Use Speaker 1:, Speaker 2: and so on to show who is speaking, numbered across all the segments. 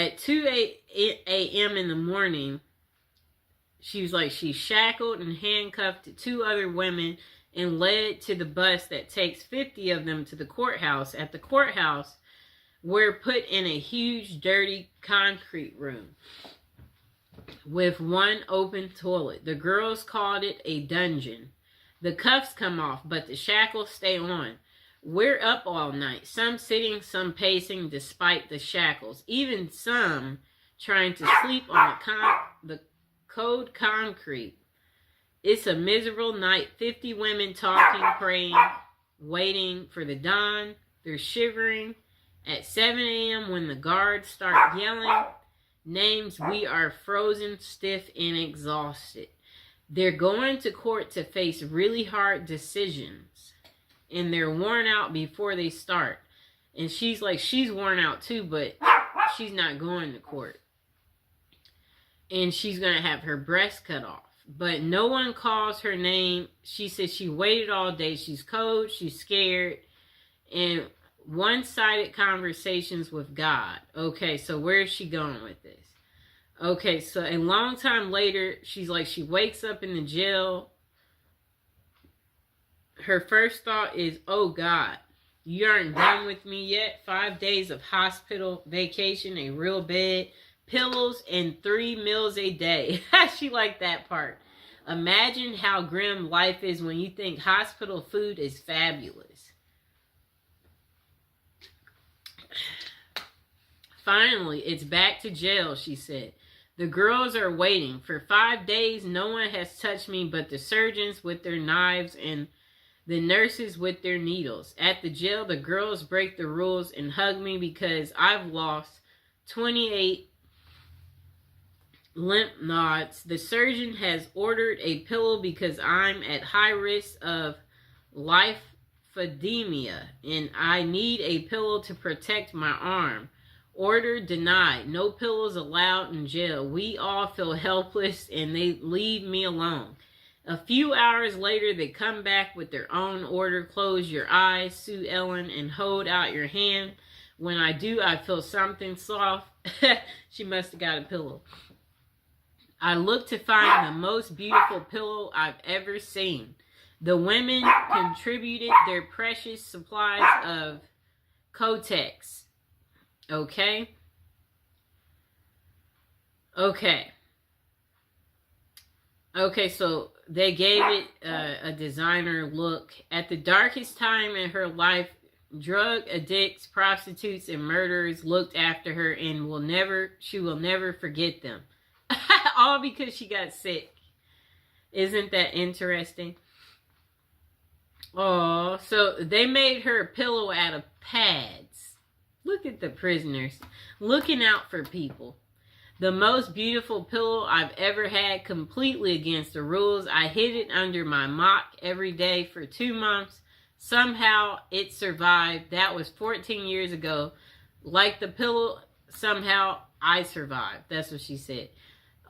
Speaker 1: At 2 a.m. in the morning, she was like, she shackled and handcuffed 2 other women and led to the bus that takes 50 of them to the courthouse. At the courthouse, we're put in a huge, dirty concrete room with one open toilet. The girls called it a dungeon. The cuffs come off, but the shackles stay on. We're up all night, some sitting, some pacing despite the shackles, even some trying to sleep on the cold concrete. It's a miserable night. 50 women talking, praying, waiting for the dawn. They're shivering. At 7 a.m. when the guards start yelling names, we are frozen, stiff, and exhausted. They're going to court to face really hard decisions, and they're worn out before they start. And she's like, she's worn out too, but she's not going to court. And she's going to have her breast cut off. But no one calls her name. She says she waited all day. She's cold. She's scared. And one-sided conversations with God. Okay, so where is she going with this? Okay, so a long time later, she's like, she wakes up in the jail. Her first thought is, oh God, you aren't done with me yet. 5 days of hospital vacation, a real bed, pillows, and 3 meals a day. She liked that part. Imagine how grim life is when you think hospital food is fabulous. Finally, it's back to jail, she said. The girls are waiting. For 5 days, no one has touched me but the surgeons with their knives and the nurses with their needles. At the jail, the girls break the rules and hug me because I've lost 28 lymph nodes. The surgeon has ordered a pillow because I'm at high risk of lymphedema and I need a pillow to protect my arm. Order denied. No pillows allowed in jail. We all feel helpless and they leave me alone. A few hours later, they come back with their own order. Close your eyes, Sue Ellen, and hold out your hand. When I do, I feel something soft. She must have got a pillow. I look to find the most beautiful pillow I've ever seen. The women contributed their precious supplies of Kotex. Okay. Okay, so they gave it a designer look. At the darkest time in her life, drug addicts, prostitutes, and murderers looked after her and she will never forget them. All because she got sick. Isn't that interesting? Oh, so they made her a pillow out of pads. Look at the prisoners looking out for people. The most beautiful pillow I've ever had, completely against the rules. I hid it under my mock every day for 2 months. Somehow it survived. That was 14 years ago. Like the pillow, somehow I survived. That's what she said.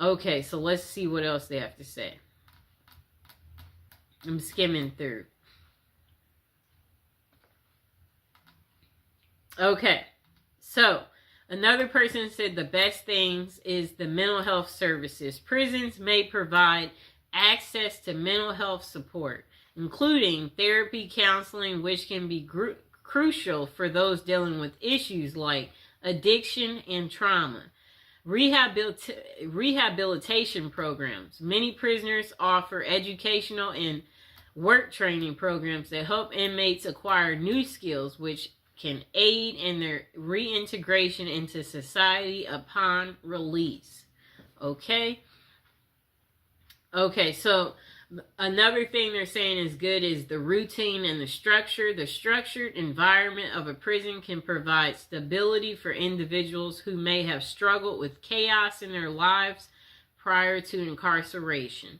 Speaker 1: Okay, so let's see what else they have to say. I'm skimming through. Okay, so another person said the best things is the mental health services. Prisons may provide access to mental health support, including therapy, counseling, which can be crucial for those dealing with issues like addiction and trauma. Rehabilitation programs. Many prisoners offer educational and work training programs that help inmates acquire new skills, which can aid in their reintegration into society upon release. Okay, so another thing they're saying is good is the routine and the structure. The structured environment of a prison can provide stability for individuals who may have struggled with chaos in their lives prior to incarceration.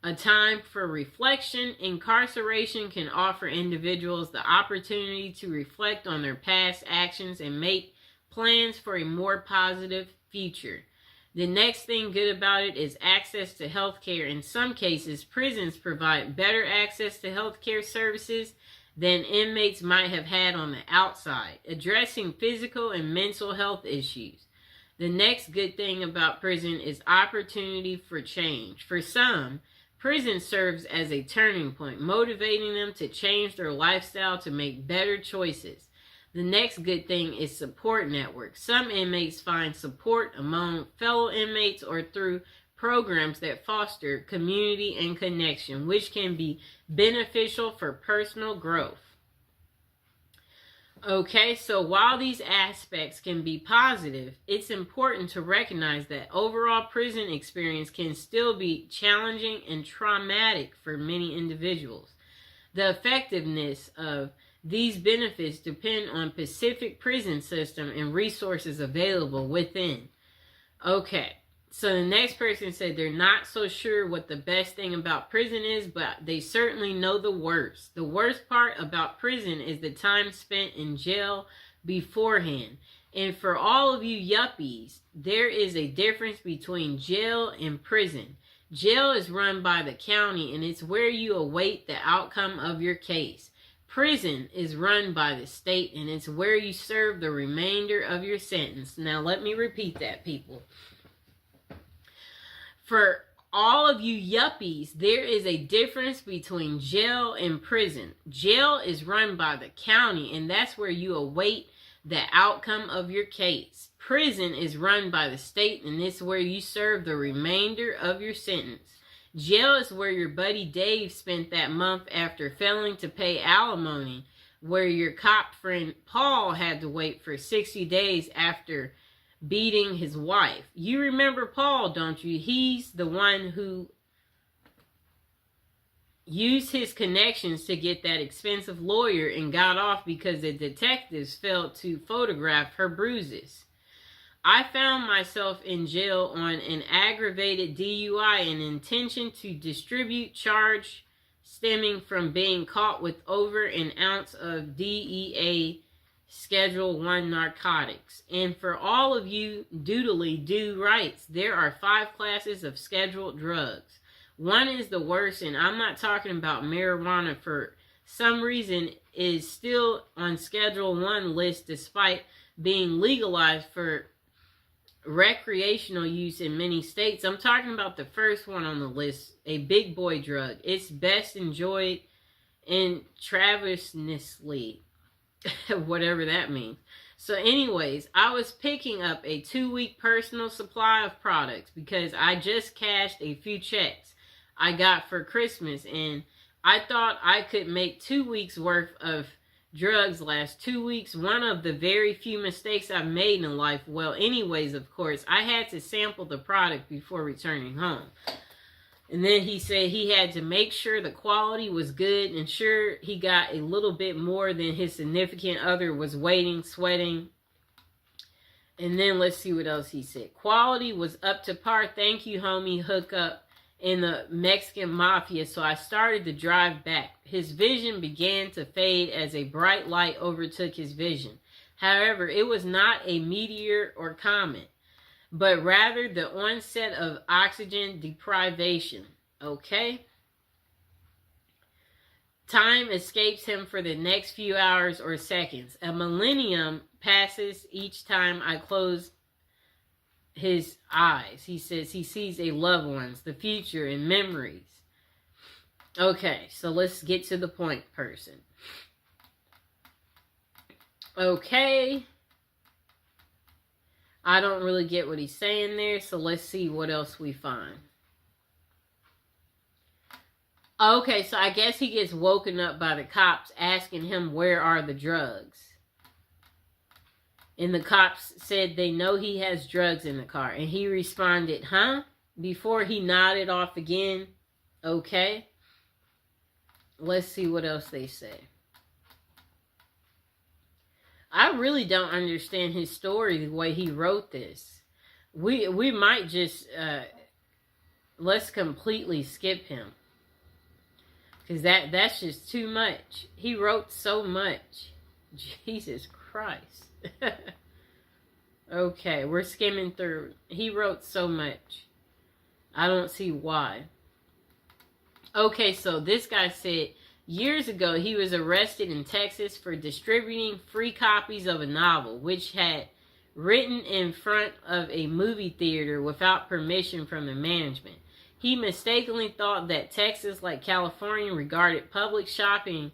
Speaker 1: A time for reflection. Incarceration can offer individuals the opportunity to reflect on their past actions and make plans for a more positive future. The next thing good about it is access to health care. In some cases, prisons provide better access to health care services than inmates might have had on the outside, addressing physical and mental health issues. The next good thing about prison is opportunity for change. For some, prison serves as a turning point, motivating them to change their lifestyle to make better choices. The next good thing is support networks. Some inmates find support among fellow inmates or through programs that foster community and connection, which can be beneficial for personal growth. Okay, so while these aspects can be positive, it's important to recognize that overall prison experience can still be challenging and traumatic for many individuals. The effectiveness of these benefits depend on Pacific prison system and resources available within. Okay, so the next person said they're not so sure what the best thing about prison is, but they certainly know the worst. The worst part about prison is the time spent in jail beforehand. And for all of you yuppies, there is a difference between jail and prison. Jail is run by the county and it's where you await the outcome of your case. Prison is run by the state and it's where you serve the remainder of your sentence. Now let me repeat that, people. For all of you yuppies, there is a difference between jail and prison. Jail is run by the county, and that's where you await the outcome of your case. Prison is run by the state, and it's where you serve the remainder of your sentence. Jail is where your buddy Dave spent that month after failing to pay alimony, where your cop friend Paul had to wait for 60 days after beating his wife. You remember Paul, don't you? He's the one who used his connections to get that expensive lawyer and got off because the detectives failed to photograph her bruises. I found myself in jail on an aggravated DUI and intention to distribute charge stemming from being caught with over an ounce of DEA Schedule 1 narcotics. And for all of you doodly-do rights, there are 5 classes of scheduled drugs. One is the worst, and I'm not talking about marijuana. For some reason is still on Schedule 1 list despite being legalized for recreational use in many states. I'm talking about the first one on the list, a big boy drug. It's best enjoyed intravenously. Whatever that means. So anyways, I was picking up a 2-week personal supply of products because I just cashed a few checks I got for Christmas, and I thought I could make 2 weeks worth of drugs last 2 weeks. One of the very few mistakes I've made in life. Well, anyways, of course, I had to sample the product before returning home. And then he said he had to make sure the quality was good and sure he got a little bit more than his significant other was waiting, sweating. And then let's see what else he said. Quality was up to par. Thank you, homie. Hook up in the Mexican mafia. So I started to drive back. His vision began to fade as a bright light overtook his vision. However, it was not a meteor or comet, but rather the onset of oxygen deprivation. Okay? Time escapes him for the next few hours or seconds. A millennium passes each time I close his eyes. He says he sees a loved ones, the future, and memories. Okay, so let's get to the point, person. Okay. I don't really get what he's saying there, so let's see what else we find. Okay, so I guess he gets woken up by the cops asking him where are the drugs. And the cops said they know he has drugs in the car. And he responded, huh? Before he nodded off again. Okay. Let's see what else they say. I really don't understand his story the way he wrote this. We might just let's completely skip him, because that's just too much. He wrote so much. Jesus Christ. Okay, we're skimming through. He wrote so much. I don't see why. Okay, so this guy said years ago he was arrested in Texas for distributing free copies of a novel, which had written in front of a movie theater without permission from the management. He mistakenly thought that Texas, like California, regarded public shopping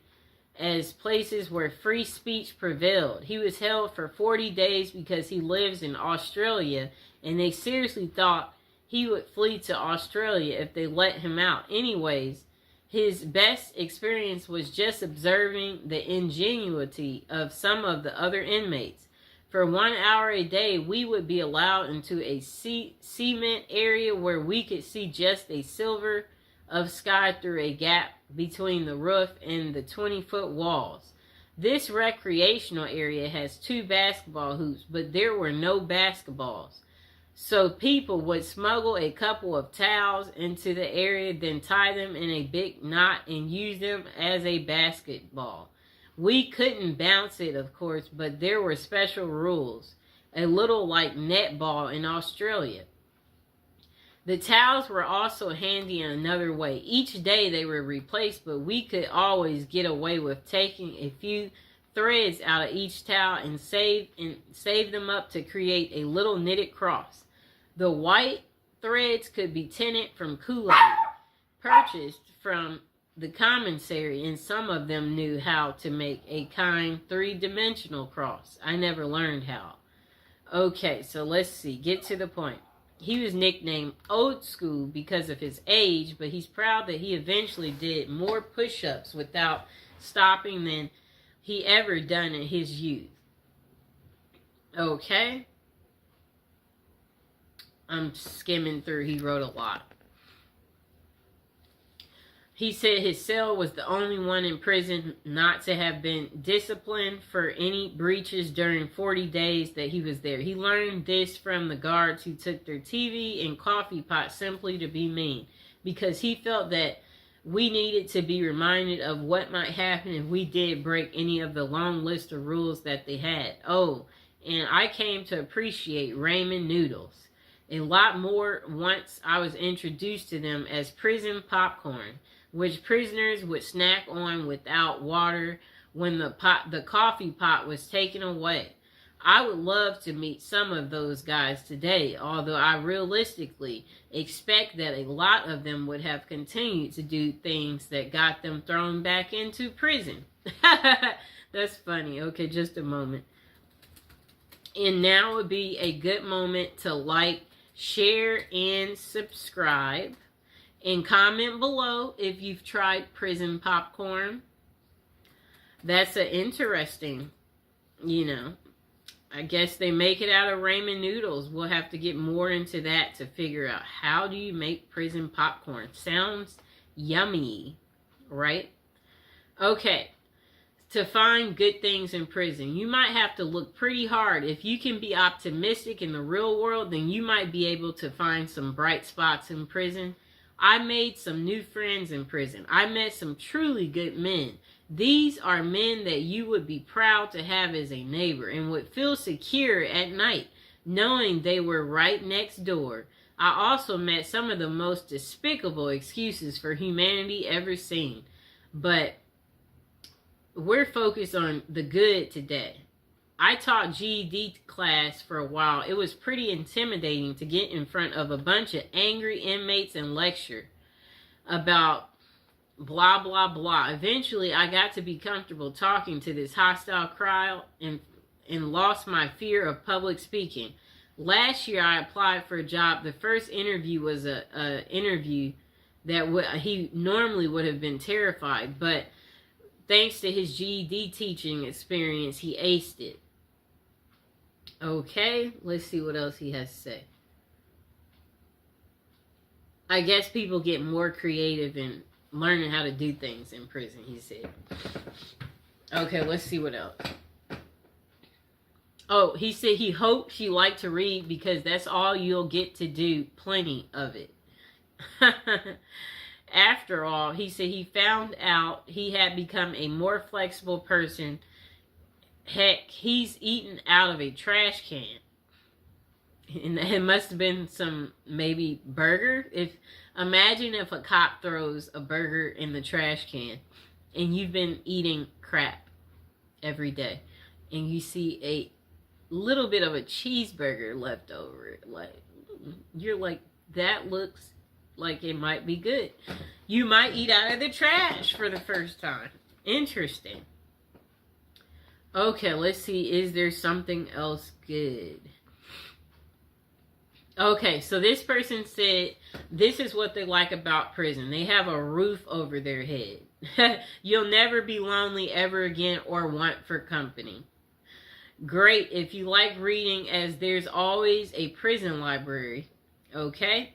Speaker 1: as places where free speech prevailed. He was held for 40 days because he lives in Australia, and they seriously thought he would flee to Australia if they let him out. Anyways, his best experience was just observing the ingenuity of some of the other inmates. For 1 hour a day, we would be allowed into a cement area where we could see just a silver of sky through a gap between the roof and the 20-foot walls. This recreational area has 2 basketball hoops, but there were no basketballs. So people would smuggle a couple of towels into the area, then tie them in a big knot and use them as a basketball. We couldn't bounce it, of course, but there were special rules, a little like netball in Australia. The towels were also handy in another way. Each day they were replaced, but we could always get away with taking a few threads out of each towel and save them up to create a little knitted cross. The white threads could be tinted from Kool-Aid, purchased from the commissary, and some of them knew how to make a kind 3-dimensional cross. I never learned how. Okay, so let's see. Get to the point. He was nicknamed Old School because of his age, but he's proud that he eventually did more push-ups without stopping than he ever done in his youth. Okay. I'm skimming through. He wrote a lot. He said his cell was the only one in prison not to have been disciplined for any breaches during 40 days that he was there. He learned this from the guards who took their TV and coffee pot simply to be mean, because he felt that we needed to be reminded of what might happen if we did break any of the long list of rules that they had. Oh, and I came to appreciate ramen noodles a lot more once I was introduced to them as prison popcorn, which prisoners would snack on without water when the coffee pot was taken away. I would love to meet some of those guys today, although I realistically expect that a lot of them would have continued to do things that got them thrown back into prison. That's funny. Okay, just a moment. And now would be a good moment to like, share, and subscribe. And comment below if you've tried prison popcorn. That's an interesting, I guess they make it out of ramen noodles. We'll have to get more into that to figure out how do you make prison popcorn. Sounds yummy, right? Okay. To find good things in prison, you might have to look pretty hard. If you can be optimistic in the real world, then you might be able to find some bright spots in prison. I made some new friends in prison. I met some truly good men. These are men that you would be proud to have as a neighbor and would feel secure at night, knowing they were right next door. I also met some of the most despicable excuses for humanity ever seen. But we're focused on the good today. I taught GED class for a while. It was pretty intimidating to get in front of a bunch of angry inmates and lecture about blah, blah, blah. Eventually, I got to be comfortable talking to this hostile crowd and lost my fear of public speaking. Last year, I applied for a job. The first interview was a interview that he normally would have been terrified, but thanks to his GED teaching experience, he aced it. Okay, let's see what else he has to say. I guess people get more creative in learning how to do things in prison, he said. Okay, let's see what else. Oh, he said he hopes you like to read because that's all you'll get to do. Plenty of it. After all, he said he found out he had become a more flexible person. Heck, he's eaten out of a trash can. And it must have been some, maybe, burger. Imagine if a cop throws a burger in the trash can and you've been eating crap every day and you see a little bit of a cheeseburger left over. Like, you're like, that looks like it might be good. You might eat out of the trash for the first time. Interesting. Okay, let's see. Is there something else good? Okay, so this person said this is what they like about prison. They have a roof over their head. You'll never be lonely ever again or want for company. Great if you like reading, as there's always a prison library. Okay?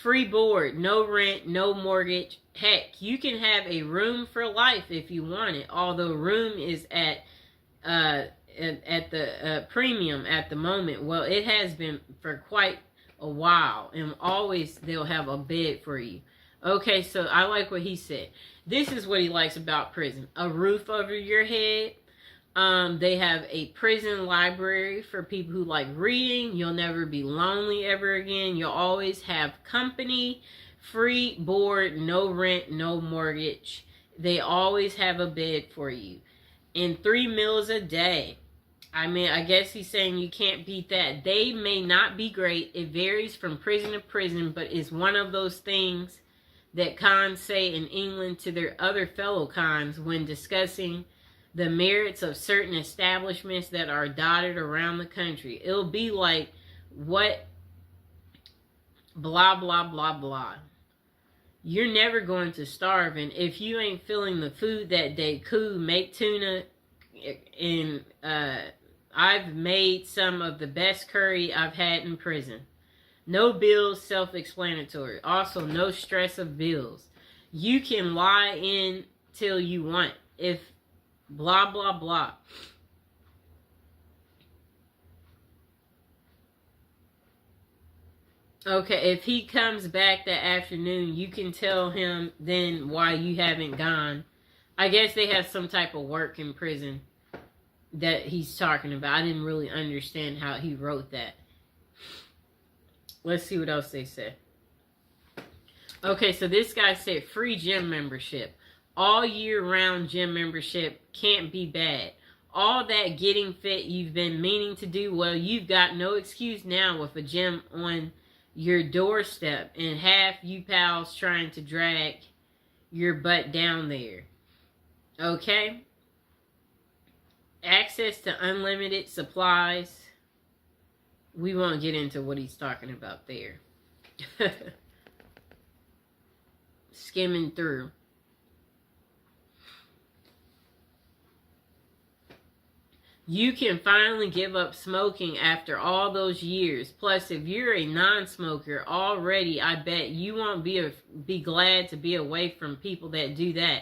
Speaker 1: Free board, no rent, no mortgage. Heck, you can have a room for life if you want it. Although room is at the premium at the moment. Well, it has been for quite a while, and always they'll have a bed for you. Okay, so I like what he said. This is what he likes about prison: a roof over your head. They have a prison library for people who like reading. You'll never be lonely ever again. You'll always have company. Free board, no rent, no mortgage. They always have a bed for you. And 3 meals a day. I mean, I guess he's saying you can't beat that. They may not be great. It varies from prison to prison, but it's one of those things that cons say in England to their other fellow cons when discussing the merits of certain establishments that are dotted around the country. It'll be like, what, blah, blah, blah, blah. You're never going to starve, and if you ain't feeling the food that day, cool, make tuna. And I've made some of the best curry I've had in prison. No bills, self-explanatory. Also, no stress of bills. You can lie in till you want. If blah, blah, blah. Okay, if he comes back that afternoon, you can tell him then why you haven't gone. I guess they have some type of work in prison that he's talking about. I didn't really understand how he wrote that. Let's see what else they said. Okay, so this guy said free gym membership. All year round gym membership can't be bad. All that getting fit you've been meaning to do, well, you've got no excuse now with a gym on your doorstep and half you pals trying to drag your butt down there. Okay? Access to unlimited supplies. We won't get into what he's talking about there. Skimming through. You can finally give up smoking after all those years. Plus, if you're a non-smoker already, I bet you won't be glad to be away from people that do that.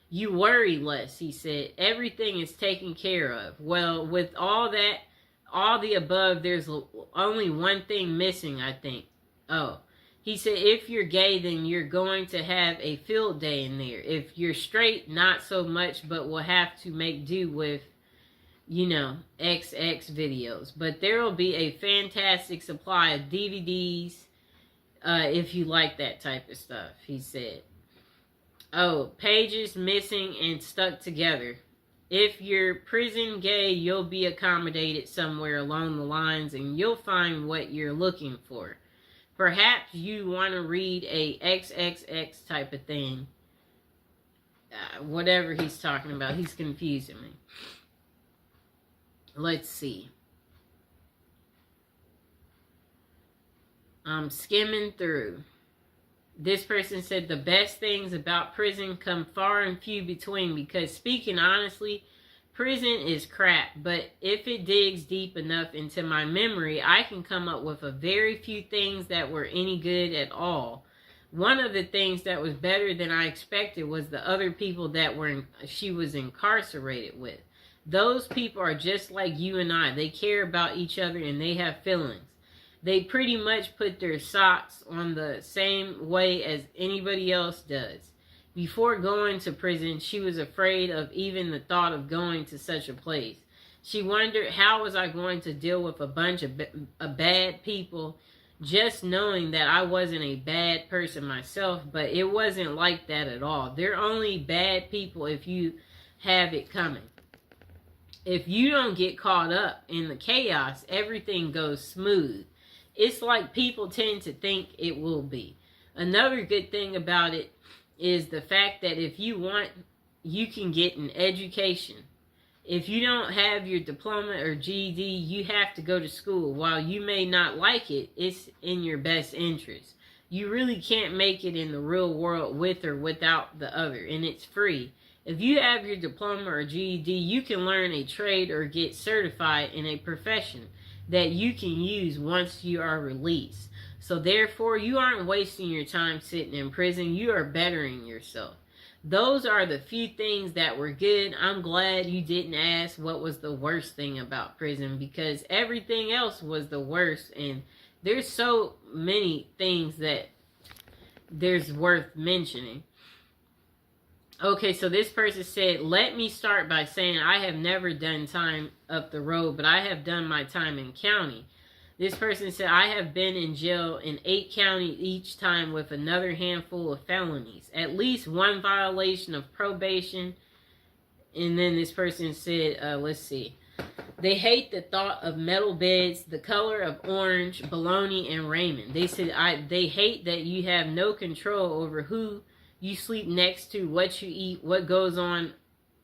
Speaker 1: You worry less, he said. Everything is taken care of. Well, with all that, all the above, there's only one thing missing, I think. Oh. He said, if you're gay, then you're going to have a field day in there. If you're straight, not so much, but will have to make do with, you know, XX videos. But there will be a fantastic supply of DVDs if you like that type of stuff, he said. Oh, pages missing and stuck together. If you're prison gay, you'll be accommodated somewhere along the lines and you'll find what you're looking for. Perhaps you want to read a XXX type of thing. Whatever he's talking about, he's confusing me. Let's see. I'm skimming through. This person said the best things about prison come far and few between because, speaking honestly, prison is crap, but if it digs deep enough into my memory, I can come up with a very few things that were any good at all. One of the things that was better than I expected was the other people that she was incarcerated with. Those people are just like you and I. They care about each other and they have feelings. They pretty much put their socks on the same way as anybody else does. Before going to prison, she was afraid of even the thought of going to such a place. She wondered, how was I going to deal with a bunch of bad people, just knowing that I wasn't a bad person myself, but it wasn't like that at all. They're only bad people if you have it coming. if you don't get caught up in the chaos, everything goes smooth. It's like people tend to think it will be. Another good thing about it is the fact that if you want, you can get an education. If you don't have your diploma or GED, you have to go to school. While you may not like it, it's in your best interest. You really can't make it in the real world with or without the other, and it's free. If you have your diploma or GED, you can learn a trade or get certified in a profession that you can use once you are released. So therefore, you aren't wasting your time sitting in prison. You are bettering yourself. Those are the few things that were good. I'm glad you didn't ask what was the worst thing about prison, because everything else was the worst. And there's so many things that there's worth mentioning. Okay, so this person said, let me start by saying I have never done time up the road, but I have done my time in county. This person said, I have been in jail in 8 counties each time with another handful of felonies. At least one violation of probation. And then this person said, let's see. They hate the thought of metal beds, the color of orange, bologna, and ramen. They said, they hate that you have no control over who you sleep next to, what you eat, what goes on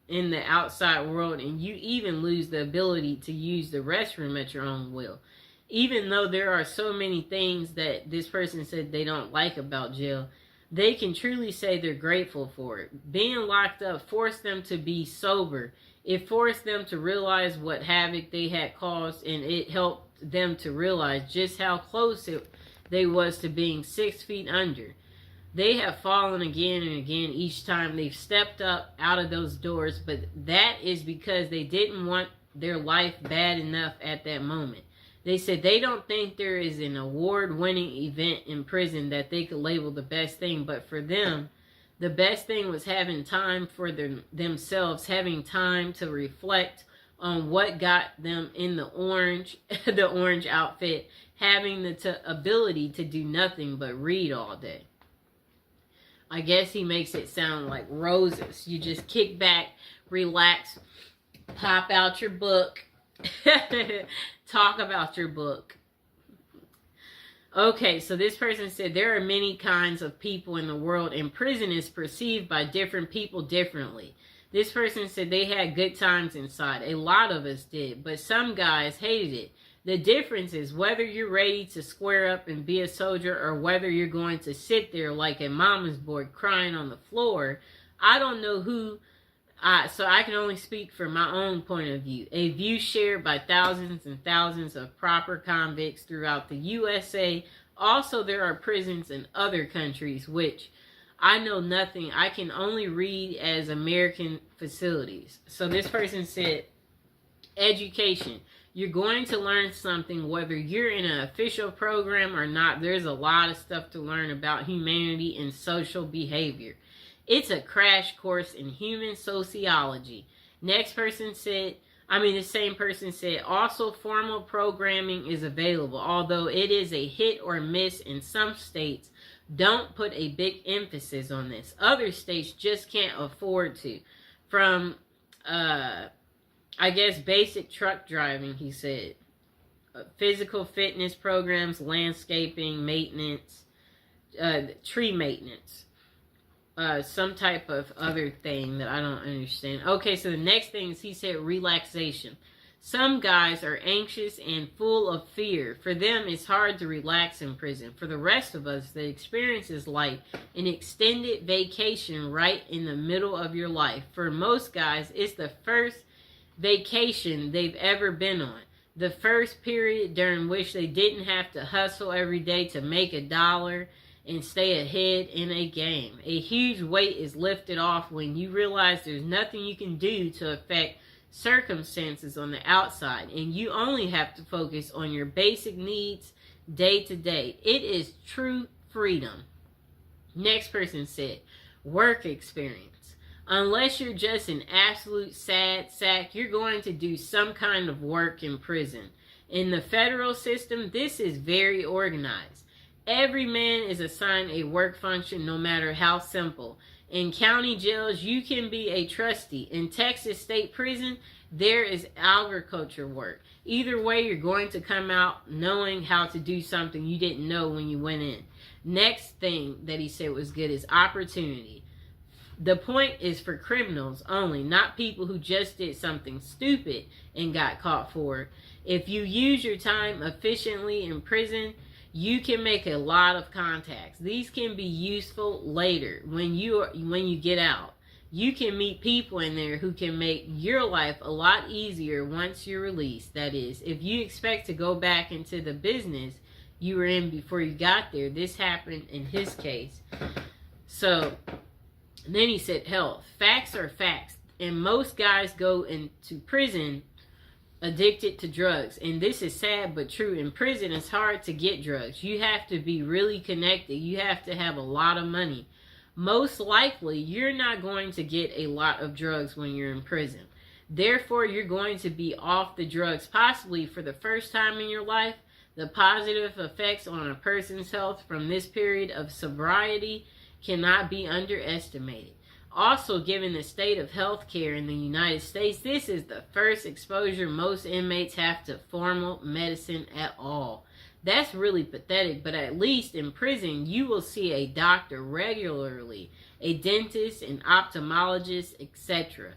Speaker 1: in the outside world, and you even lose the ability to use the restroom at your own will. Even though there are so many things that this person said they don't like about jail, they can truly say they're grateful for it. Being locked up forced them to be sober. It forced them to realize what havoc they had caused, and it helped them to realize just how close they was to being 6 feet under. They have fallen again and again each time they've stepped up out of those doors, but that is because they didn't want their life bad enough at that moment. They said they don't think there is an award-winning event in prison that they could label the best thing, but for them, the best thing was having time for themselves, having time to reflect on what got them in the orange outfit, having the ability to do nothing but read all day. I guess he makes it sound like roses. You just kick back, relax, pop out your book, talk about your book. Okay, so this person said there are many kinds of people in the world, and prison is perceived by different people differently. This person said they had good times inside. A lot of us did, but some guys hated it. The difference is whether you're ready to square up and be a soldier, or whether you're going to sit there like a mama's boy crying on the floor. I don't know who, so I can only speak from my own point of view. A view shared by thousands and thousands of proper convicts throughout the USA. Also, there are prisons in other countries, which I know nothing. I can only read as American facilities. So this person said, education. You're going to learn something whether you're in an official program or not. There's a lot of stuff to learn about humanity and social behavior. It's a crash course in human sociology. Next person said, the same person said, also formal programming is available, although it is a hit or miss in some states. Don't put a big emphasis on this. Other states just can't afford to. From, basic truck driving, he said. Physical fitness programs, landscaping, maintenance, tree maintenance. Some type of other thing that I don't understand. Okay, so the next thing is he said relaxation. Some guys are anxious and full of fear. For them, it's hard to relax in prison. For the rest of us, the experience is like an extended vacation right in the middle of your life. For most guys, it's the first vacation they've ever been on. The first period during which they didn't have to hustle every day to make $1 and stay ahead in a game. A huge weight is lifted off when you realize there's nothing you can do to affect circumstances on the outside, and you only have to focus on your basic needs day to day. It is true freedom. Next person said, work experience. Unless you're just an absolute sad sack, you're going to do some kind of work in prison. In the federal system, this is very organized. Every man is assigned a work function, no matter how simple. In county jails, you can be a trustee. In Texas State Prison, there is agriculture work. Either way, you're going to come out knowing how to do something you didn't know when you went in. Next thing that he said was good is opportunity. The point is for criminals only, not people who just did something stupid and got caught for it. If you use your time efficiently in prison, you can make a lot of contacts. These can be useful later when you get out. You can meet people in there who can make your life a lot easier once you're released. That is, if you expect to go back into the business you were in before you got there, this happened in his case. So then he said health. Facts are facts. And most guys go into prison addicted to drugs. And this is sad but true. In prison, it's hard to get drugs. You have to be really connected. You have to have a lot of money. Most likely, you're not going to get a lot of drugs when you're in prison. Therefore, you're going to be off the drugs possibly for the first time in your life. The positive effects on a person's health from this period of sobriety cannot be underestimated. Also, given the state of health care in the United States, this is the first exposure most inmates have to formal medicine at all. That's really pathetic, but at least in prison, you will see a doctor regularly, a dentist, an ophthalmologist, etc.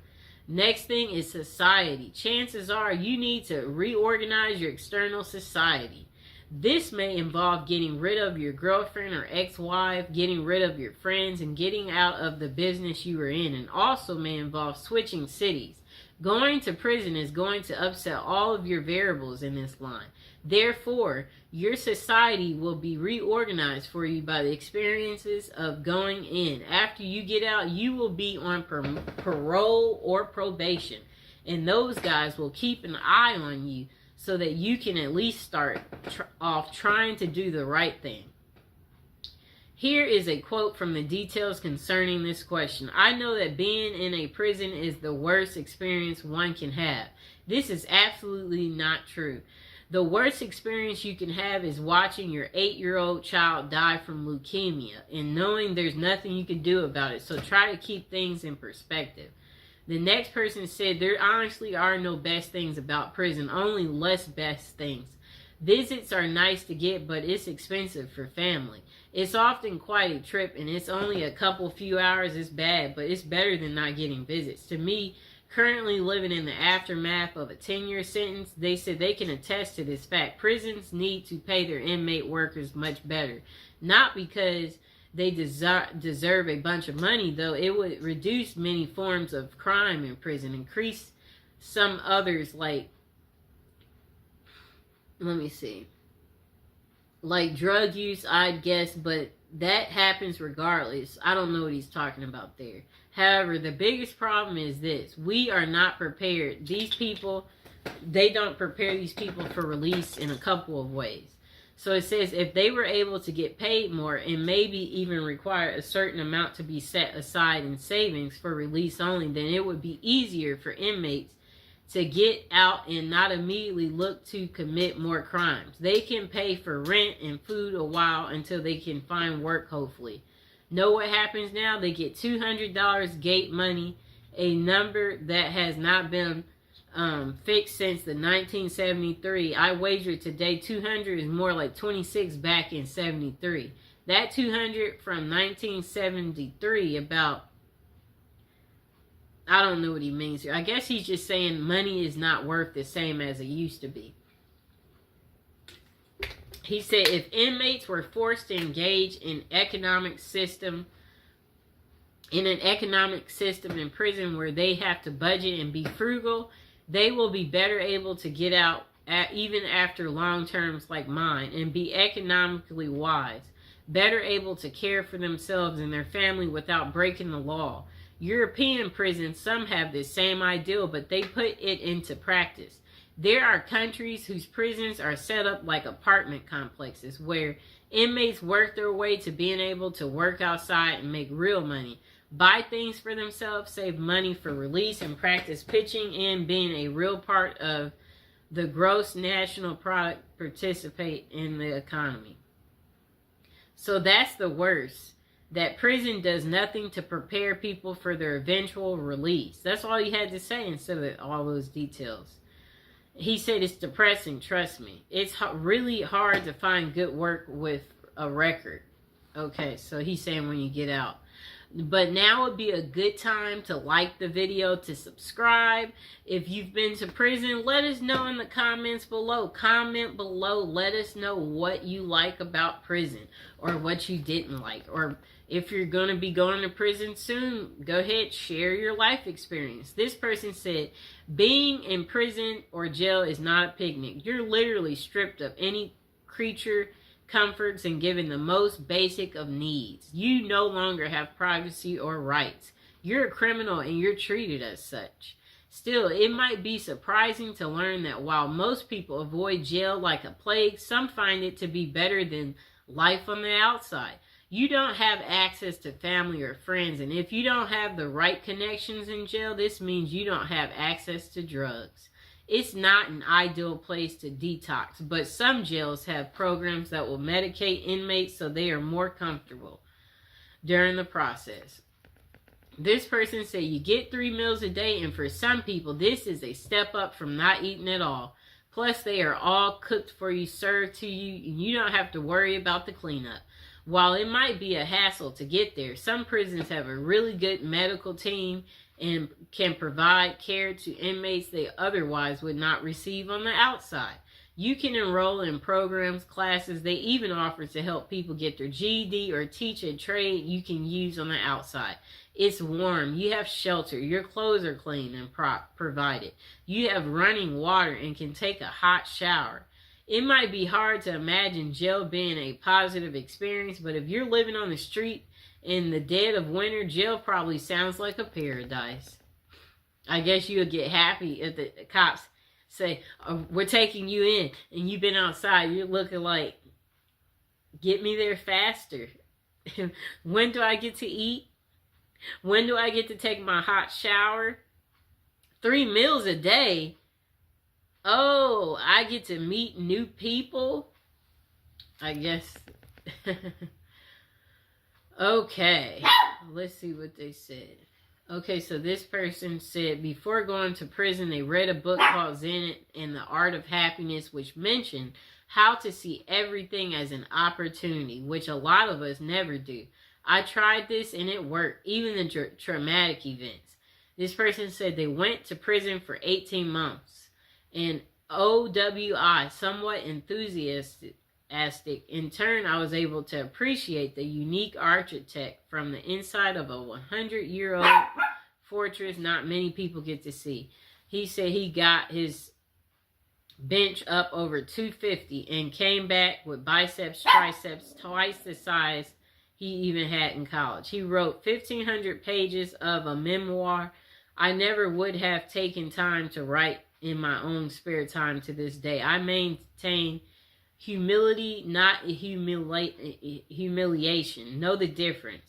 Speaker 1: Next thing is society. Chances are you need to reorganize your external society. This may involve getting rid of your girlfriend or ex-wife, getting rid of your friends, and getting out of the business you were in, and also may involve switching cities. Going to prison is going to upset all of your variables in this line. Therefore, your society will be reorganized for you by the experiences of going in. After you get out, you will be on parole or probation, and those guys will keep an eye on you so that you can at least start off trying to do the right thing. Here is a quote from the details concerning this question. I know that being in a prison is the worst experience one can have. This is absolutely not true. The worst experience you can have is watching your 8-year-old child die from leukemia and knowing there's nothing you can do about it. So try to keep things in perspective. The next person said, there honestly are no best things about prison, only less best things. Visits are nice to get, but it's expensive for family. It's often quite a trip, and it's only a few hours. It's bad, but it's better than not getting visits. To me, currently living in the aftermath of a 10-year sentence, they said they can attest to this fact. Prisons need to pay their inmate workers much better. Not because they deserve a bunch of money, though. It would reduce many forms of crime in prison, increase some others like, let me see, like drug use, I'd guess, but that happens regardless. I don't know what he's talking about there. However, the biggest problem is this. We are not prepared. These people, they don't prepare these people for release in a couple of ways. So it says if they were able to get paid more and maybe even require a certain amount to be set aside in savings for release only, then it would be easier for inmates to get out and not immediately look to commit more crimes. They can pay for rent and food a while until they can find work, hopefully. Know what happens now? They get $200 gate money, a number that has not been fixed since the 1973. I wager today 200 is more like 26 back in 73. That 200 from 1973 about, I don't know what he means here. I guess he's just saying money is not worth the same as it used to be. He said if inmates were forced to engage in an economic system in prison where they have to budget and be frugal, they will be better able to get out even after long terms like mine and be economically wise, better able to care for themselves and their family without breaking the law. European prisons, some have this same ideal, but they put it into practice. There are countries whose prisons are set up like apartment complexes where inmates work their way to being able to work outside and make real money, buy things for themselves, save money for release, and practice pitching in being a real part of the gross national product, participate in the economy. So that's the worst. that prison does nothing to prepare people for their eventual release. That's all he had to say instead of all those details. He said, it's depressing, trust me. It's really hard to find good work with a record. Okay, so he's saying when you get out. But now would be a good time to like the video, to subscribe. If you've been to prison, let us know in the comments below. Comment below. Let us know what you like about prison or what you didn't like. Or if you're going to be going to prison soon, go ahead, share your life experience. This person said, being in prison or jail is not a picnic. You're literally stripped of any creature comforts and given the most basic of needs. You no longer have privacy or rights. You're a criminal and you're treated as such. Still, it might be surprising to learn that while most people avoid jail like a plague, some find it to be better than life on the outside. You don't have access to family or friends, and if you don't have the right connections in jail, this means you don't have access to drugs. It's not an ideal place to detox, but some jails have programs that will medicate inmates so they are more comfortable during the process. This person said you get 3 meals a day, and for some people, this is a step up from not eating at all. Plus, they are all cooked for you, served to you, and you don't have to worry about the cleanup. While it might be a hassle to get there, some prisons have a really good medical team and can provide care to inmates they otherwise would not receive on the outside. You can enroll in programs, classes. They even offer to help people get their GED or teach a trade you can use on the outside. It's warm. You have shelter. Your clothes are clean and provided. You have running water and can take a hot shower. It might be hard to imagine jail being a positive experience, but if you're living on the street in the dead of winter, jail probably sounds like a paradise. I guess you would get happy if the cops say, oh, we're taking you in, and you've been outside. You're looking like, get me there faster. When do I get to eat? When do I get to take my hot shower? 3 meals a day? Oh, I get to meet new people? I guess. Okay, let's see what they said. Okay, so this person said, before going to prison, they read a book called Zen and the Art of Happiness, which mentioned how to see everything as an opportunity, which a lot of us never do. I tried this and it worked, even the traumatic events. This person said they went to prison for 18 months. And OWI, somewhat enthusiastic. In turn, I was able to appreciate the unique architect from the inside of a 100-year-old fortress not many people get to see. He said he got his bench up over 250 and came back with biceps, triceps twice the size he even had in college. He wrote 1,500 pages of a memoir I never would have taken time to write in my own spare time to this day. I maintain humility, not humiliation. Know the difference.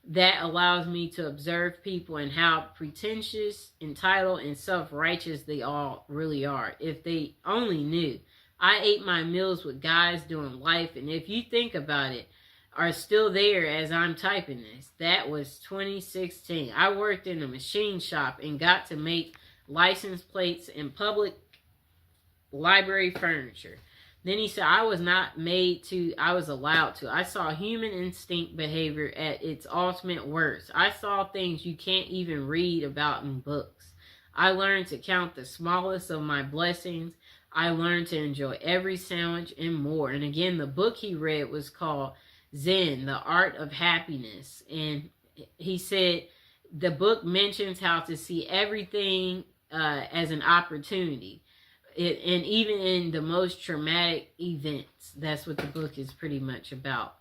Speaker 1: That allows me to observe people and how pretentious, entitled, and self-righteous they all really are. If they only knew. I ate my meals with guys doing life, and if you think about it, are still there as I'm typing this. That was 2016. I worked in a machine shop and got to make license plates and public library furniture. Then he said, I was not made to, I was allowed to. I saw human instinct behavior at its ultimate worst. I saw things you can't even read about in books. I learned to count the smallest of my blessings. I learned to enjoy every sandwich and more. And again, the book he read was called Zen, the Art of Happiness. And he said the book mentions how to see everything as an opportunity. And even in the most traumatic events, that's what the book is pretty much about.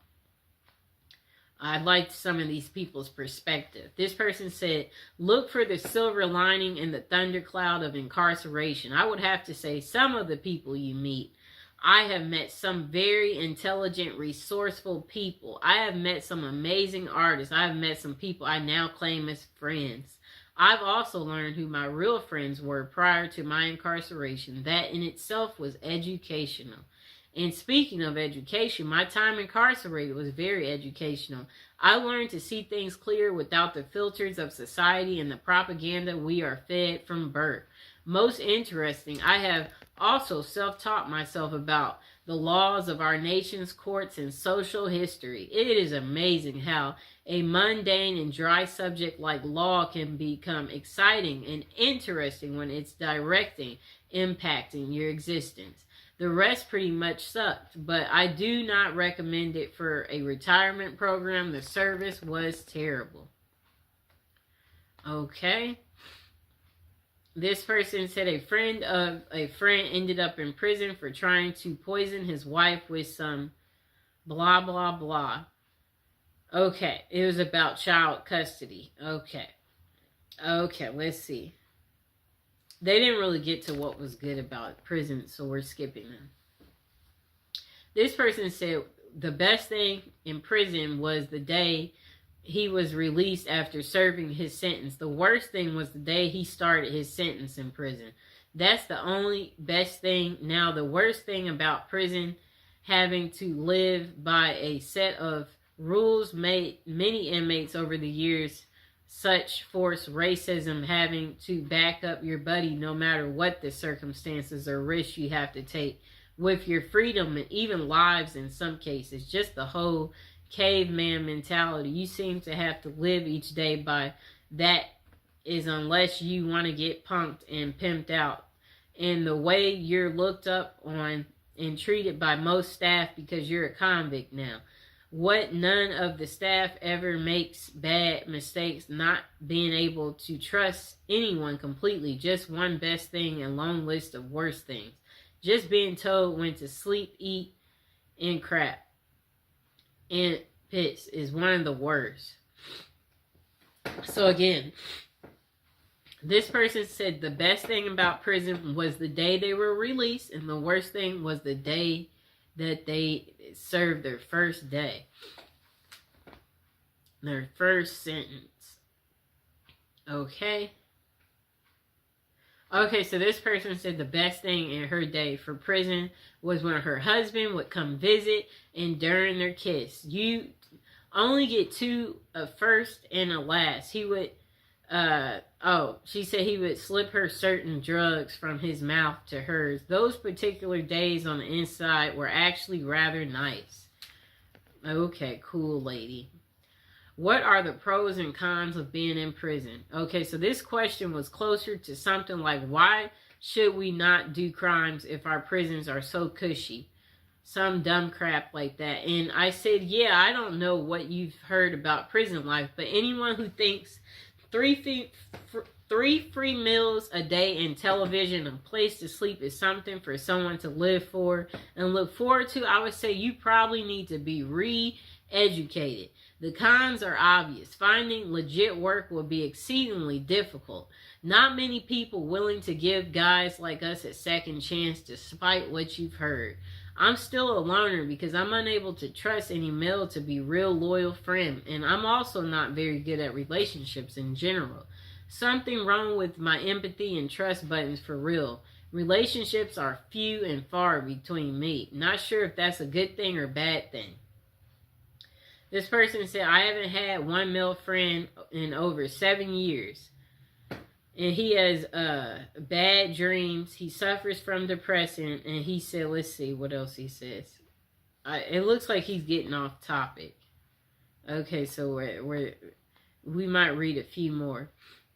Speaker 1: I liked some of these people's perspective. This person said, look for the silver lining in the thundercloud of incarceration. I would have to say some of the people you meet. I have met some very intelligent, resourceful people. I have met some amazing artists. I have met some people I now claim as friends. I've also learned who my real friends were prior to my incarceration. That in itself was educational. And speaking of education, my time incarcerated was very educational. I learned to see things clear without the filters of society and the propaganda we are fed from birth. Most interesting, I have also self-taught myself about the laws of our nation's courts and social history. It is amazing how a mundane and dry subject like law can become exciting and interesting when it's impacting your existence. The rest pretty much sucked, but I do not recommend it for a retirement program. The service was terrible. Okay. This person said a friend of a friend ended up in prison for trying to poison his wife with some blah, blah, blah. Okay, it was about child custody. Okay, let's see. They didn't really get to what was good about prison, so we're skipping them. This person said the best thing in prison was the day he was released after serving his sentence. The worst thing was the day he started his sentence in prison. That's the only best thing. Now, the worst thing about prison, having to live by a set of rules made many inmates over the years such force racism, having to back up your buddy no matter what the circumstances or risks you have to take with your freedom and even lives in some cases. Just the whole caveman mentality. You seem to have to live each day by that, is unless you want to get punked and pimped out. And the way you're looked up on and treated by most staff because you're a convict now. What none of the staff ever makes bad mistakes, not being able to trust anyone completely. Just one best thing and long list of worst things. Just being told when to sleep, eat, and crap. And piss is one of the worst. So again, this person said the best thing about prison was the day they were released, and the worst thing was the day that they served their first day. Their first sentence. Okay. Okay, so this person said the best thing in her day for prison was when her husband would come visit and during their kiss. You only get two, a first and a last. He would, she said he would slip her certain drugs from his mouth to hers. Those particular days on the inside were actually rather nice. Okay, cool lady. What are the pros and cons of being in prison? Okay, so this question was closer to something like, why should we not do crimes if our prisons are so cushy? Some dumb crap like that. And I said, yeah, I don't know what you've heard about prison life, but anyone who thinks three free meals a day and television and place to sleep is something for someone to live for and look forward to, I would say you probably need to be re-educated. The cons are obvious. Finding legit work will be exceedingly difficult. Not many people willing to give guys like us a second chance despite what you've heard. I'm still a loner because I'm unable to trust any male to be real loyal friend, and I'm also not very good at relationships in general. Something wrong with my empathy and trust buttons for real. Relationships are few and far between me. Not sure if that's a good thing or bad thing. This person said, I haven't had one male friend in over 7 years. And he has bad dreams. He suffers from depression. And he said, let's see what else he says. It looks like he's getting off topic. Okay, so we might read a few more.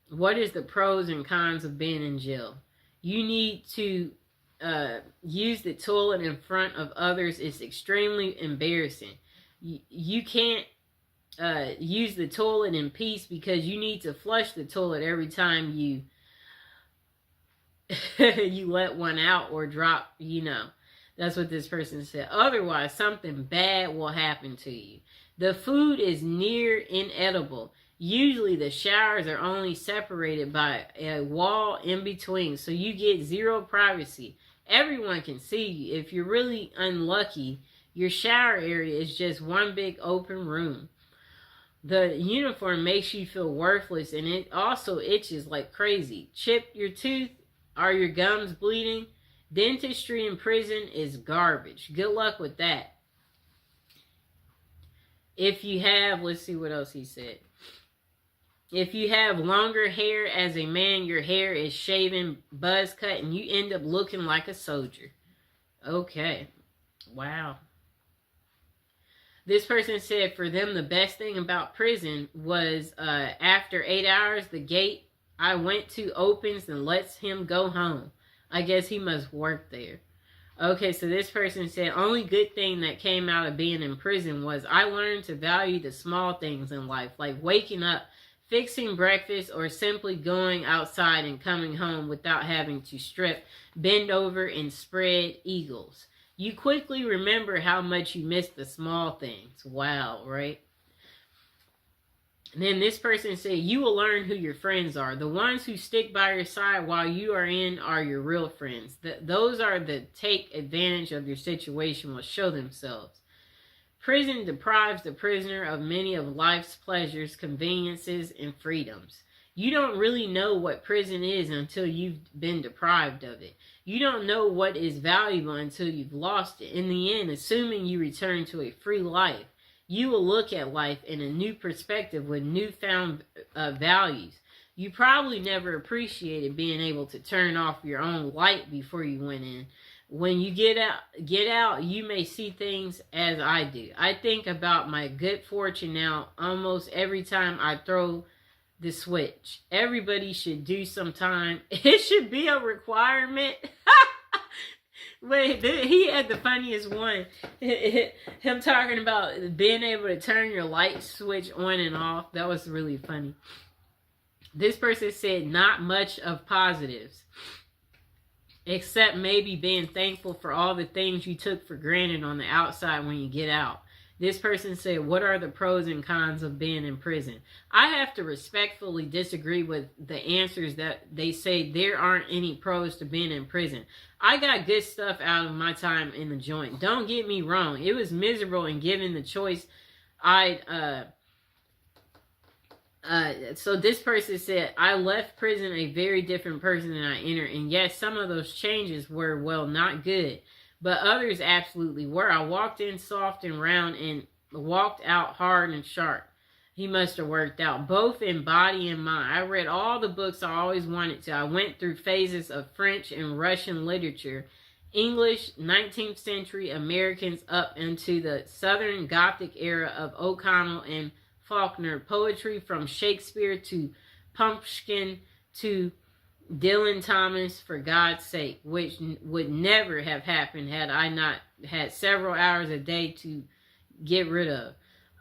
Speaker 1: What is the pros and cons of being in jail? You need to use the toilet in front of others. It's extremely embarrassing. You can't use the toilet in peace because you need to flush the toilet every time you you let one out or drop, That's what this person said. Otherwise, something bad will happen to you. The food is near inedible. Usually the showers are only separated by a wall in between, so you get zero privacy. Everyone can see you. If you're really unlucky, your shower area is just one big open room. The uniform makes you feel worthless, and it also itches like crazy. Chip your tooth? Are your gums bleeding? Dentistry in prison is garbage. Good luck with that. If you have, let's see what else he said. If you have longer hair as a man, your hair is shaven, buzz cut, and you end up looking like a soldier. Okay. Wow. This person said for them the best thing about prison was after 8 hours, the gate I went to opens and lets him go home. I guess he must work there. Okay, so this person said, only good thing that came out of being in prison was I learned to value the small things in life, like waking up, fixing breakfast, or simply going outside and coming home without having to strip, bend over, and spread eagles. You quickly remember how much you miss the small things. Wow, right? And then this person said, you will learn who your friends are. The ones who stick by your side while you are in are your real friends. Those are the take advantage of your situation will show themselves. Prison deprives the prisoner of many of life's pleasures, conveniences, and freedoms. You don't really know what prison is until you've been deprived of it. You don't know what is valuable until you've lost it. In the end, assuming you return to a free life, you will look at life in a new perspective with newfound values. You probably never appreciated being able to turn off your own light before you went in. When you get out, you may see things as I do. I think about my good fortune now almost every time I throw the switch. Everybody should do sometime. It should be a requirement. Wait, he had the funniest one. Him talking about being able to turn your light switch on and off. That was really funny. This person said not much of positives, except maybe being thankful for all the things you took for granted on the outside when you get out. This person said, what are the pros and cons of being in prison? I have to respectfully disagree with the answers that they say there aren't any pros to being in prison. I got good stuff out of my time in the joint. Don't get me wrong. It was miserable, and given the choice, so this person said, I left prison a very different person than I entered. And yes, some of those changes were, well, not good. But others absolutely were. I walked in soft and round and walked out hard and sharp. He must have worked out, both in body and mind. I read all the books I always wanted to. I went through phases of French and Russian literature, English, 19th century Americans up into the Southern Gothic era of O'Connell and Faulkner, poetry from Shakespeare to Pumpkin to Dylan Thomas, for God's sake, which would never have happened had I not had several hours a day to get rid of.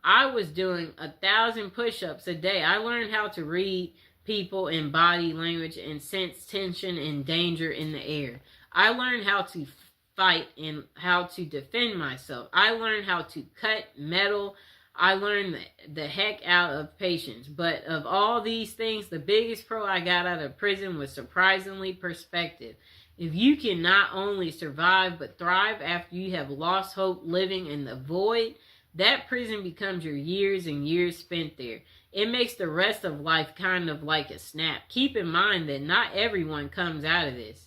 Speaker 1: I was doing 1,000 push-ups a day. I learned how to read people and body language and sense tension and danger in the air. I learned how to fight and how to defend myself. I learned how to cut metal. I learned the heck out of patience. But of all these things, the biggest pro I got out of prison was surprisingly perspective. If you can not only survive but thrive after you have lost hope living in the void, that prison becomes your years and years spent there. It makes the rest of life kind of like a snap. Keep in mind that not everyone comes out of this.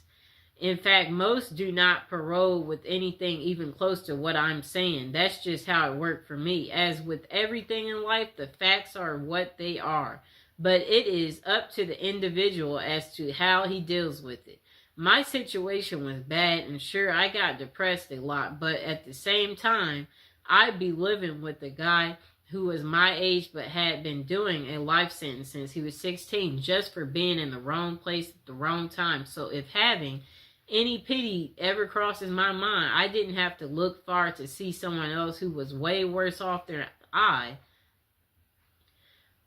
Speaker 1: In fact, most do not parole with anything even close to what I'm saying. That's just how it worked for me. As with everything in life, the facts are what they are. But it is up to the individual as to how he deals with it. My situation was bad, and sure, I got depressed a lot. But at the same time, I'd be living with a guy who was my age but had been doing a life sentence since he was 16 just for being in the wrong place at the wrong time. So if having any pity ever crosses my mind, I didn't have to look far to see someone else who was way worse off than I.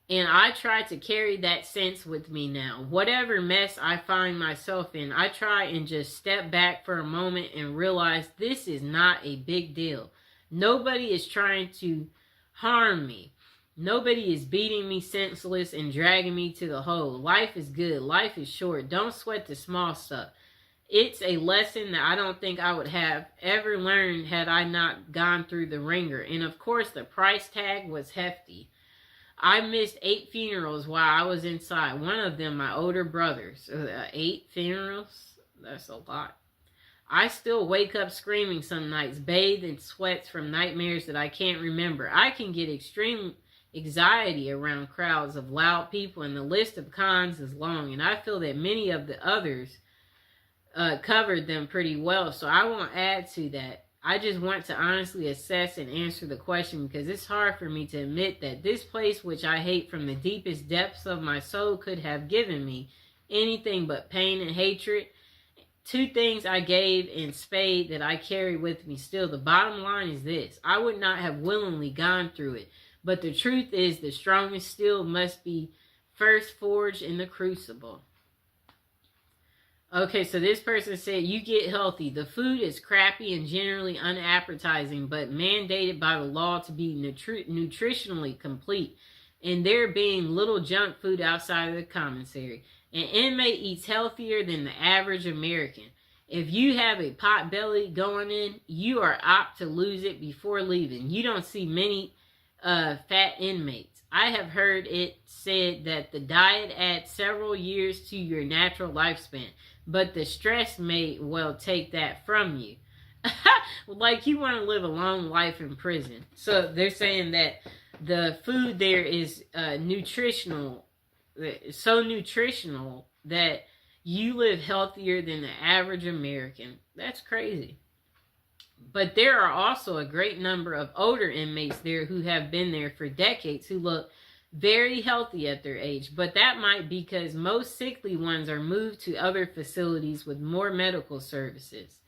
Speaker 1: And I try to carry that sense with me now. Whatever mess I find myself in, I try and just step back for a moment and realize this is not a big deal. Nobody is trying to harm me. Nobody is beating me senseless and dragging me to the hole. Life is good. Life is short. Don't sweat the small stuff. It's a lesson that I don't think I would have ever learned had I not gone through the ringer. And of course, the price tag was hefty. I missed 8 funerals while I was inside. One of them, my older brother's. 8 funerals? That's a lot. I still wake up screaming some nights, bathed in sweats from nightmares that I can't remember. I can get extreme anxiety around crowds of loud people, and the list of cons is long, and I feel that many of the others covered them pretty well, so I won't add to that. I just want to honestly assess and answer the question because it's hard for me to admit that this place, which I hate from the deepest depths of my soul, could have given me anything but pain and hatred. Two things I gave in spade that I carry with me still. The bottom line is this: I would not have willingly gone through it, but the truth is the strongest steel must be first forged in the crucible. Okay, so this person said, you get healthy. The food is crappy and generally unappetizing, but mandated by the law to be nutritionally complete, and there being little junk food outside of the commissary. An inmate eats healthier than the average American. If you have a pot belly going in, you are apt to lose it before leaving. You don't see many fat inmates. I have heard it said that the diet adds several years to your natural lifespan, but the stress may well take that from you. Like you want to live a long life in prison. So they're saying that the food there is nutritional, so nutritional that you live healthier than the average American. That's crazy. But there are also a great number of older inmates there who have been there for decades who look very healthy at their age. But that might be because most sickly ones are moved to other facilities with more medical services.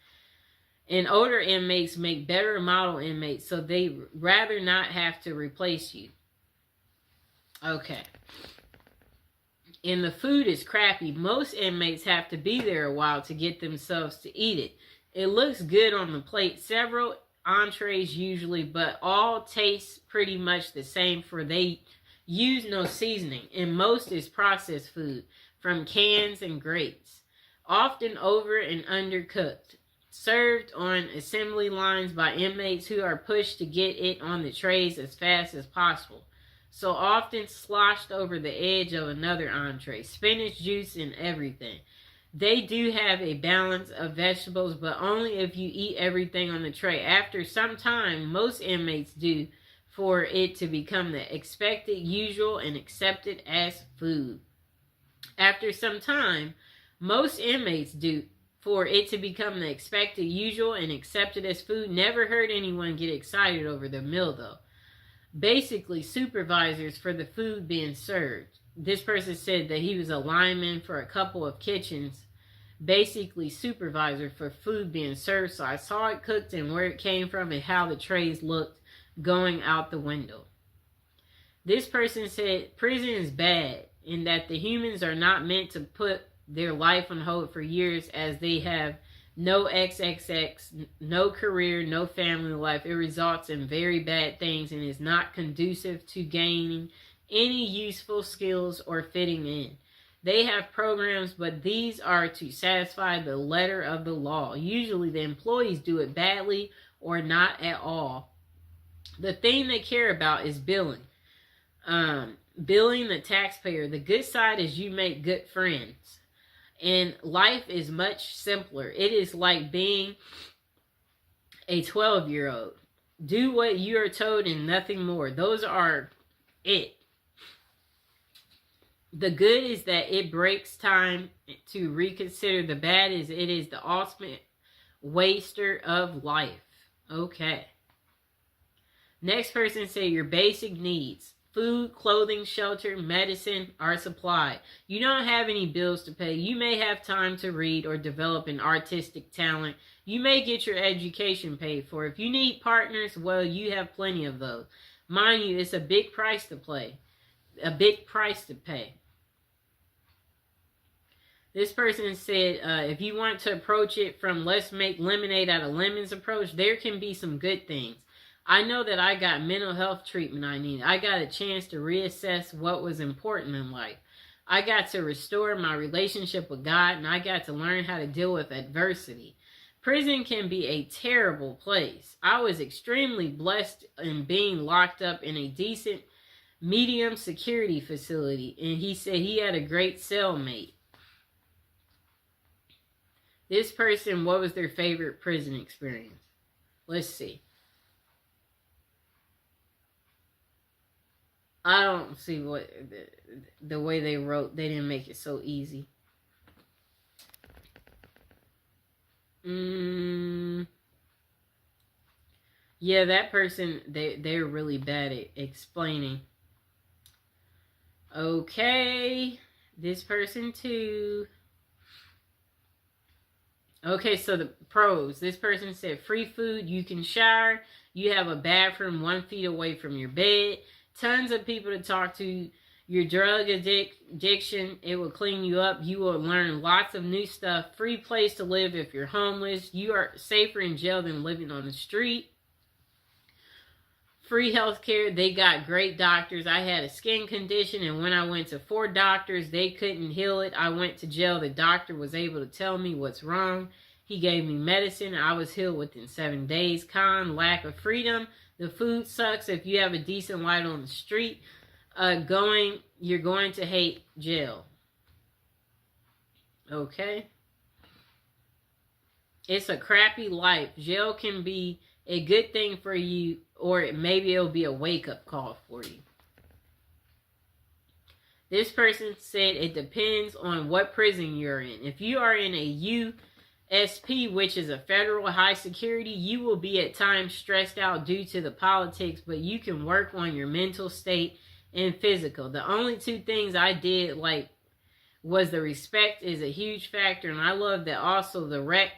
Speaker 1: And older inmates make better model inmates, so they rather not have to replace you. Okay. And the food is crappy. Most inmates have to be there a while to get themselves to eat it. It looks good on the plate, several entrees usually, but all taste pretty much the same, for they use no seasoning, and most is processed food from cans and grates, often over and undercooked, served on assembly lines by inmates who are pushed to get it on the trays as fast as possible. So often sloshed over the edge of another entree, spinach juice and everything. They do have a balance of vegetables, but only if you eat everything on the tray. After some time, most inmates do, for it to become the expected, usual, and accepted as food. After some time, most inmates do, for it to become the expected, usual, and accepted as food. Never heard anyone get excited over the meal, though. Basically, supervisors for the food being served. This person said that he was a lineman for a couple of kitchens, basically supervisor for food being served, so I saw it cooked and where it came from and how the trays looked going out the window. This person said prison is bad in that the humans are not meant to put their life on hold for years, as they have no XXX, no career, no family life. It results in very bad things and is not conducive to gaining any useful skills or fitting in. They have programs, but these are to satisfy the letter of the law. Usually the employees do it badly or not at all. The thing they care about is billing. Billing the taxpayer. The good side is you make good friends. And life is much simpler. It is like being a 12-year-old. Do what you are told and nothing more. Those are it. The good is that it breaks time to reconsider. The bad is it is the ultimate waster of life. Okay. Next person say your basic needs. Food, clothing, shelter, medicine are supplied. You don't have any bills to pay. You may have time to read or develop an artistic talent. You may get your education paid for. If you need partners, well, you have plenty of those. Mind you, it's a big price to pay. A big price to pay. This person said, if you want to approach it from let's make lemonade out of lemons approach, there can be some good things. I know that I got mental health treatment I needed. I got a chance to reassess what was important in life. I got to restore my relationship with God, and I got to learn how to deal with adversity. Prison can be a terrible place. I was extremely blessed in being locked up in a decent, medium security facility, and he said he had a great cellmate. This person, what was their favorite prison experience? Let's see. I don't see what the way they wrote. They didn't make it so easy. Yeah, that person, they're really bad at explaining. Okay, this person too. Okay, so the pros. This person said free food, you can shower, you have a bathroom 1 feet away from your bed, tons of people to talk to, your drug addiction, it will clean you up, you will learn lots of new stuff, free place to live if you're homeless, you are safer in jail than living on the street. Free health care, they got great doctors. I had a skin condition, and when I went to 4 doctors, they couldn't heal it. I went to jail. The doctor was able to tell me what's wrong. He gave me medicine. I was healed within 7 days. Con, lack of freedom. The food sucks. If you have a decent light on the street, you're going to hate jail. Okay. It's a crappy life. Jail can be a good thing for you, or maybe it'll be a wake-up call for you. This person said it depends on what prison you're in. If you are in a USP, which is a federal high security, you will be at times stressed out due to the politics, but you can work on your mental state and physical. The only 2 things I did like was the respect is a huge factor, and I love that also the rec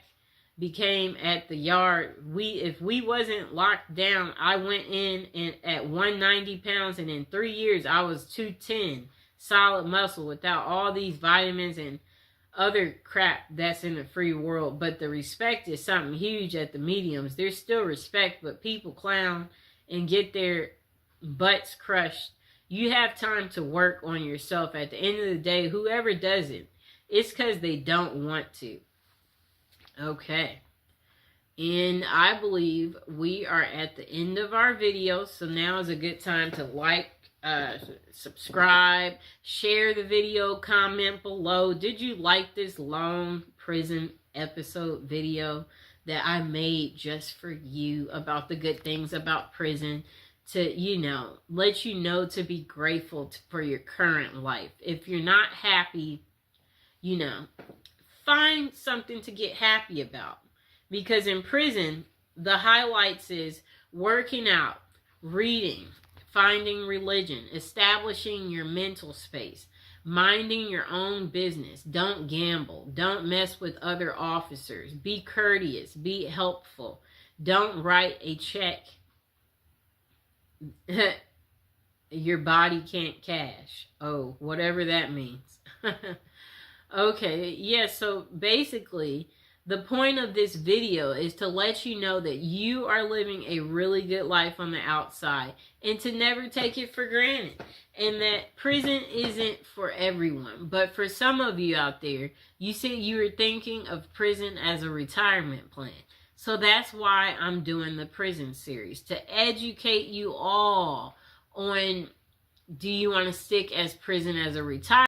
Speaker 1: became at the yard. If we wasn't locked down, I went in and at 190 pounds, and in 3 years I was 210, solid muscle without all these vitamins and other crap that's in the free world. But the respect is something huge at the mediums. There's still respect, but people clown and get their butts crushed. You have time to work on yourself. At the end of the day, whoever does it, it's because they don't want to. Okay, and I believe we are at the end of our video, so now is a good time to like, subscribe, share the video, comment below. Did you like this long prison episode video that I made just for you about the good things about prison? To, let you know to be grateful for your current life. If you're not happy, find something to get happy about. Because in prison, the highlights is working out, reading, finding religion, establishing your mental space, minding your own business. Don't gamble. Don't mess with other officers. Be courteous. Be helpful. Don't write a check your body can't cash. Oh, whatever that means. Okay, yeah, so basically, the point of this video is to let you know that you are living a really good life on the outside and to never take it for granted. And that prison isn't for everyone. But for some of you out there, you said you were thinking of prison as a retirement plan. So that's why I'm doing the prison series, to educate you all on, do you want to stick as prison as a retirement